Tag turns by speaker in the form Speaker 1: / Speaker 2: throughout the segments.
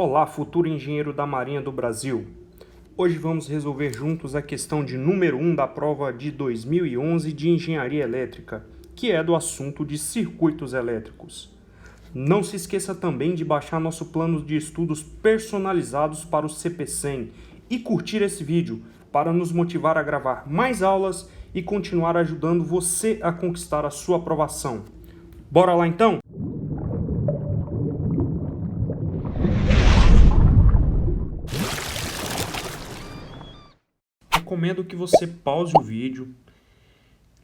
Speaker 1: Olá, futuro engenheiro da Marinha do Brasil. Hoje vamos resolver juntos a questão de número 1 da prova de 2011 de Engenharia Elétrica, que é do assunto de circuitos elétricos. Não se esqueça também de baixar nosso plano de estudos personalizados para o CP100 e curtir esse vídeo para nos motivar a gravar mais aulas e continuar ajudando você a conquistar a sua aprovação. Bora lá então? Recomendo que você pause o vídeo,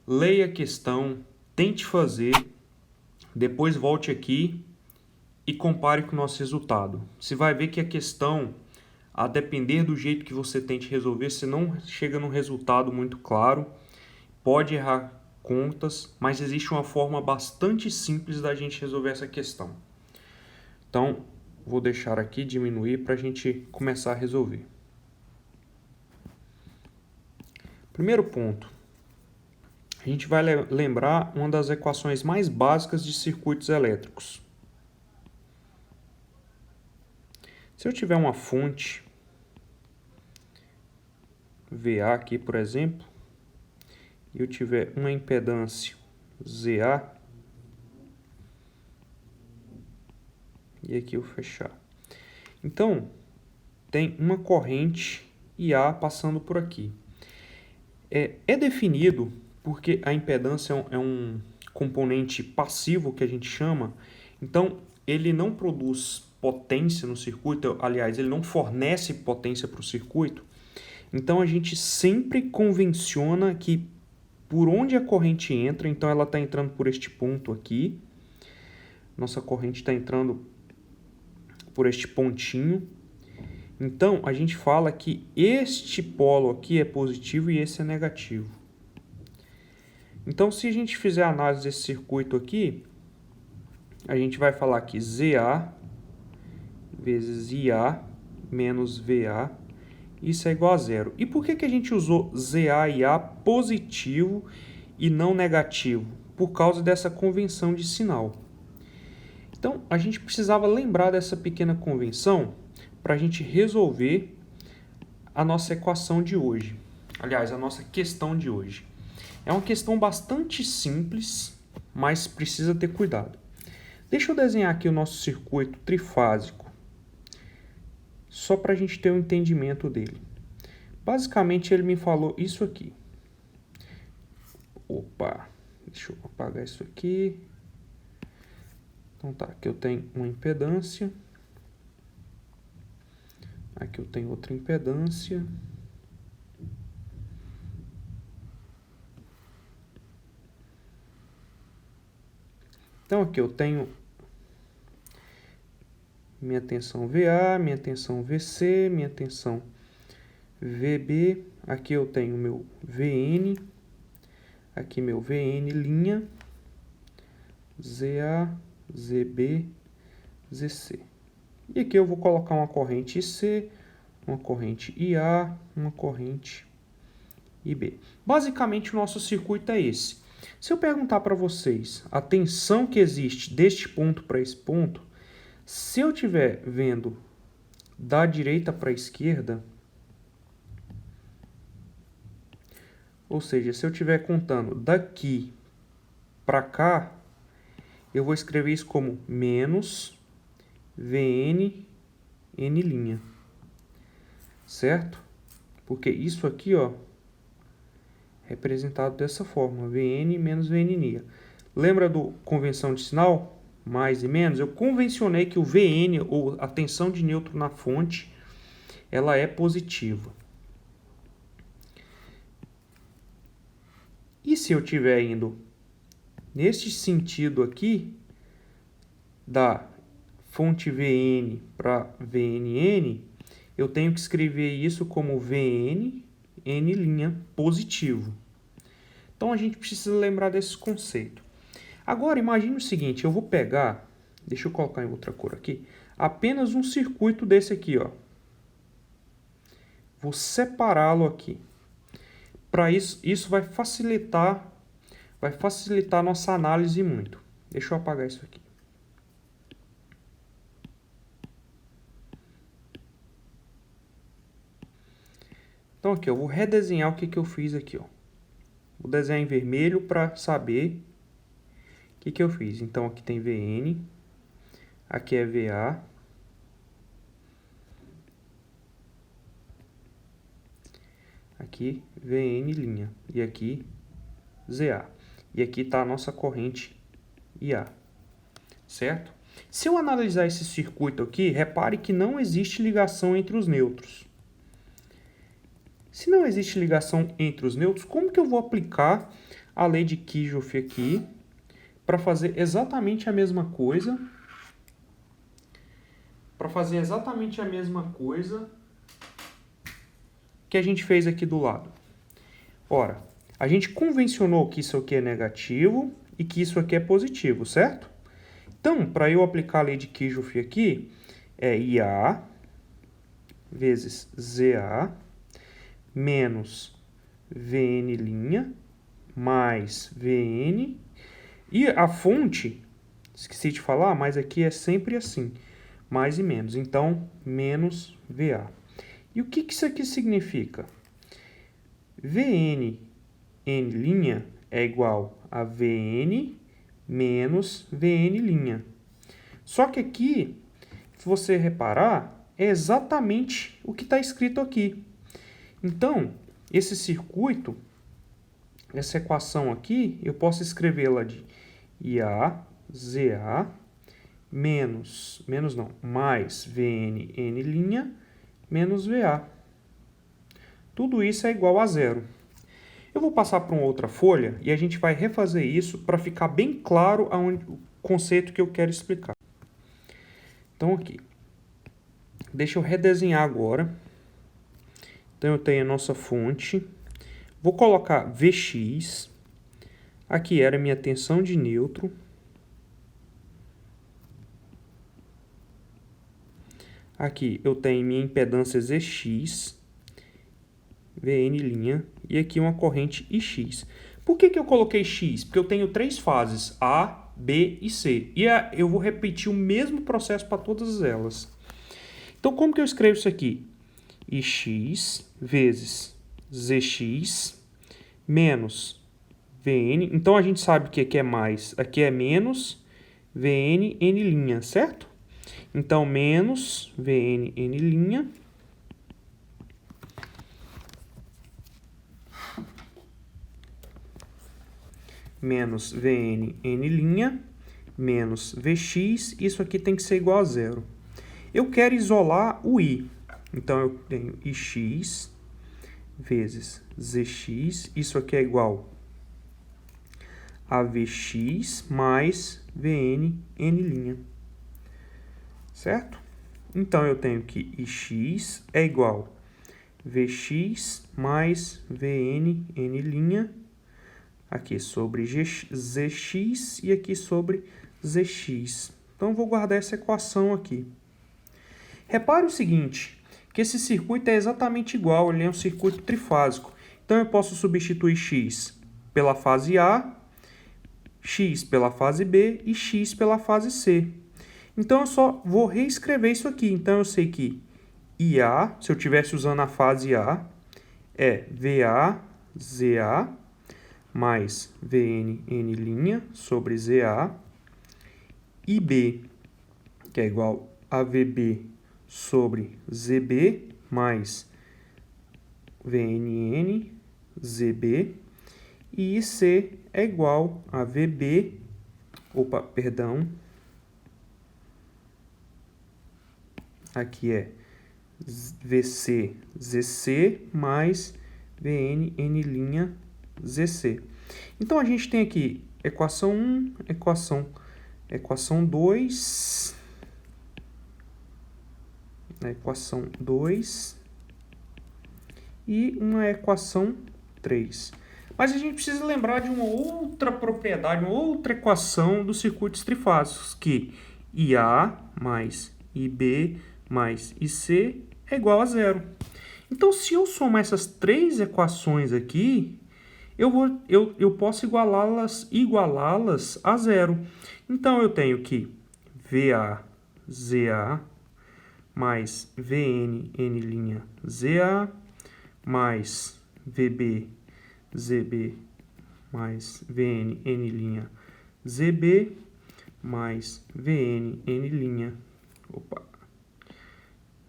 Speaker 1: leia a questão, tente fazer, depois volte aqui e compare com o nosso resultado. Você vai ver que a questão, a depender do jeito que você tente resolver, você não chega num resultado muito claro, pode errar contas, mas existe uma forma bastante simples da gente resolver essa questão. Então, vou deixar aqui diminuir para a gente começar a resolver. Primeiro ponto, a gente vai lembrar uma das equações mais básicas de circuitos elétricos. Se eu tiver uma fonte VA aqui, por exemplo, e eu tiver uma impedância ZA, e aqui eu fechar. Então, tem uma corrente IA passando por aqui. É definido porque a impedância é um componente passivo que a gente chama, então ele não produz potência no circuito, aliás, ele não fornece potência para o circuito, então a gente sempre convenciona que por onde a corrente entra, então ela está entrando por este ponto aqui, nossa corrente está entrando por este pontinho, então a gente fala que este polo aqui é positivo e esse é negativo. Então, se a gente fizer a análise desse circuito aqui, a gente vai falar que ZA vezes IA menos VA, isso é igual a zero. E por que a gente usou ZA e IA positivo e não negativo? Por causa dessa convenção de sinal. Então, a gente precisava lembrar dessa pequena convenção para a gente resolver a nossa equação de hoje. Aliás, a nossa questão de hoje. É uma questão bastante simples, mas precisa ter cuidado. Deixa eu desenhar aqui o nosso circuito trifásico, só para a gente ter um entendimento dele. Basicamente, ele me falou isso aqui. Opa, deixa eu apagar isso aqui. Então tá, aqui eu tenho uma impedância. Aqui eu tenho outra impedância. Então aqui eu tenho minha tensão VA, minha tensão VC, minha tensão VB. Aqui eu tenho meu VN. Aqui meu VN linha. ZA, ZB, ZC. E aqui eu vou colocar uma corrente IC, uma corrente IA, uma corrente IB. Basicamente o nosso circuito é esse. Se eu perguntar para vocês a tensão que existe deste ponto para esse ponto, se eu estiver vendo da direita para a esquerda, ou seja, se eu estiver contando daqui para cá, eu vou escrever isso como menos VN N', certo? Porque isso aqui, ó, representado dessa forma, Vn menos Vn'. Lembra do convenção de sinal? Mais e menos? Eu convencionei que o Vn, ou a tensão de nêutron na fonte, ela é positiva. E se eu estiver indo neste sentido aqui, da fonte Vn para Vnn, eu tenho que escrever isso como Vn N' positivo. Então, a gente precisa lembrar desse conceito. Agora, imagine o seguinte, eu vou pegar, deixa eu colocar em outra cor aqui, apenas um circuito desse aqui, ó. Vou separá-lo aqui. Para isso vai facilitar a nossa análise muito. Deixa eu apagar isso aqui. Então, aqui, eu vou redesenhar o que eu fiz aqui, ó. Vou desenhar em vermelho para saber o que eu fiz. Então, aqui tem VN, aqui é VA, aqui VN linha, e aqui ZA. E aqui está a nossa corrente IA, certo? Se eu analisar esse circuito aqui, repare que não existe ligação entre os nêutrons. Se não existe ligação entre os nêutrons, como que eu vou aplicar a lei de Kirchhoff aqui para fazer exatamente a mesma coisa? Para fazer exatamente a mesma coisa que a gente fez aqui do lado. Ora, a gente convencionou que isso aqui é negativo e que isso aqui é positivo, certo? Então, para eu aplicar a lei de Kirchhoff aqui, é IA vezes ZA menos VN' mais VN. E a fonte, esqueci de falar, mas aqui é sempre assim, mais e menos. Então, menos VA. E o que isso aqui significa? VN N' é igual a VN menos VN'. Só que aqui, se você reparar, é exatamente o que está escrito aqui. Então, esse circuito, essa equação aqui, eu posso escrevê-la de IA, ZA, mais VN menos VA. Tudo isso é igual a zero. Eu vou passar para uma outra folha e a gente vai refazer isso para ficar bem claro o conceito que eu quero explicar. Então, aqui. Deixa eu redesenhar agora. Então, eu tenho a nossa fonte. Vou colocar Vx. Aqui era a minha tensão de nêutron. Aqui eu tenho minha impedância Zx. VN', e aqui uma corrente IX. Por que eu coloquei X? Porque eu tenho três fases, A, B e C. E eu vou repetir o mesmo processo para todas elas. Então, como que eu escrevo isso aqui? IX vezes Zx menos VN. Então, a gente sabe que aqui é mais, aqui é menos VN', certo? Então, menos VN'. Menos VN' menos Vx, isso aqui tem que ser igual a zero. Eu quero isolar o I, então eu tenho Ix vezes Zx, isso aqui é igual a Vx mais VN', certo? Então eu tenho que Ix é igual a Vx mais VN', aqui sobre Zx e aqui sobre Zx. Então, vou guardar essa equação aqui. Repare o seguinte, que esse circuito é exatamente igual, ele é um circuito trifásico. Então, eu posso substituir x pela fase A, x pela fase B e x pela fase C. Então, eu só vou reescrever isso aqui. Então, eu sei que IA, se eu estivesse usando a fase A, é VA, ZA, mais VN' sobre ZA, e B, que é igual a VB sobre ZB, mais VNN, ZB, e IC é igual a VB, aqui é VC, ZC, mais VNN', ZC. Então, a gente tem aqui equação 1, equação 2, equação 2 e uma equação 3. Mas a gente precisa lembrar de uma outra propriedade, uma outra equação dos circuitos trifásicos, que IA mais IB mais IC é igual a zero. Então, se eu somar essas três equações aqui, eu posso igualá-las a zero. Então, eu tenho que VA, ZA, mais VNN', ZA, mais VB, ZB, mais VN, N' ZB, mais VN, N'. Opa!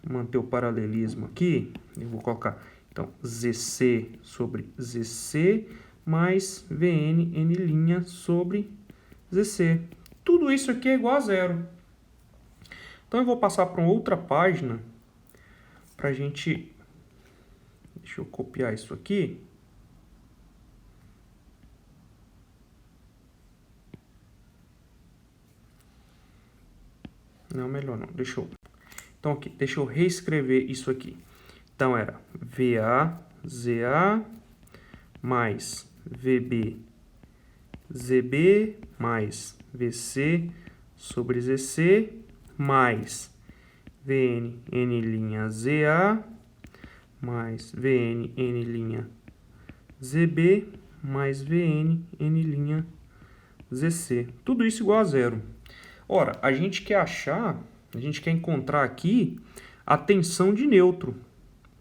Speaker 1: Manter o paralelismo aqui, eu vou colocar, então, ZC sobre ZC, mais VN, N' sobre ZC. Tudo isso aqui é igual a zero. Então, eu vou passar para uma outra página para a gente... Deixa eu copiar isso aqui. Não, melhor não. Então, aqui, deixa eu reescrever isso aqui. Então, era VA, ZA, mais VB, ZB, mais VC sobre ZC, mais VN, N' ZA, mais VN, N' ZB, mais VN, N' ZC. Tudo isso igual a zero. Ora, a gente quer encontrar aqui a tensão de neutro,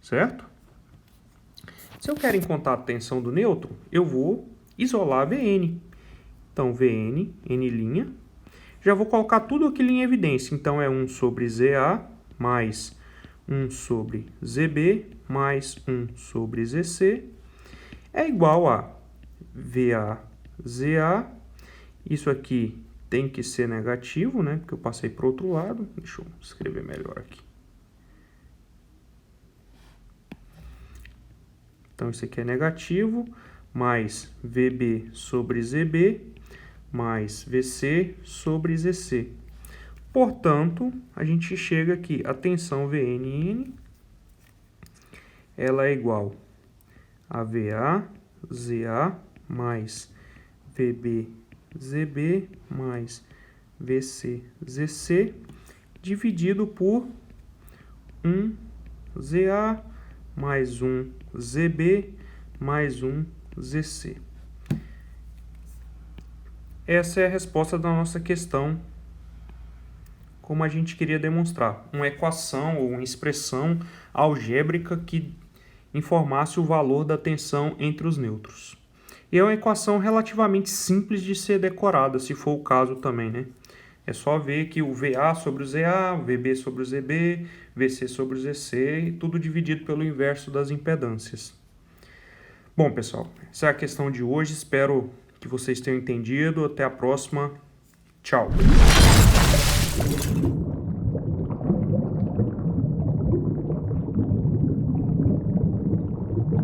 Speaker 1: certo? Se eu quero encontrar a tensão do neutro, eu vou isolar VN. Então, VN, N', já vou colocar tudo aquilo em evidência. Então, é 1 sobre ZA, mais 1 sobre ZB, mais 1 sobre ZC, é igual a VA, ZA. Isso aqui tem que ser negativo, né? Porque eu passei para o outro lado. Deixa eu escrever melhor aqui. Então, isso aqui é negativo, mais VB sobre ZB, mais VC sobre ZC. Portanto, a gente chega aqui, a tensão VNN, ela é igual a VA, ZA, mais VB, ZB, mais VC, ZC, dividido por 1 ZA, mais 1 ZB, mais 1 ZC. Essa é a resposta da nossa questão, como a gente queria demonstrar. Uma equação ou uma expressão algébrica que informasse o valor da tensão entre os nêutrons. E é uma equação relativamente simples de ser decorada, se for o caso também, né? É só ver que o VA sobre o ZA, o VB sobre o ZB, VC sobre o ZC, tudo dividido pelo inverso das impedâncias. Bom, pessoal, essa é a questão de hoje. Espero que vocês tenham entendido. Até a próxima. Tchau.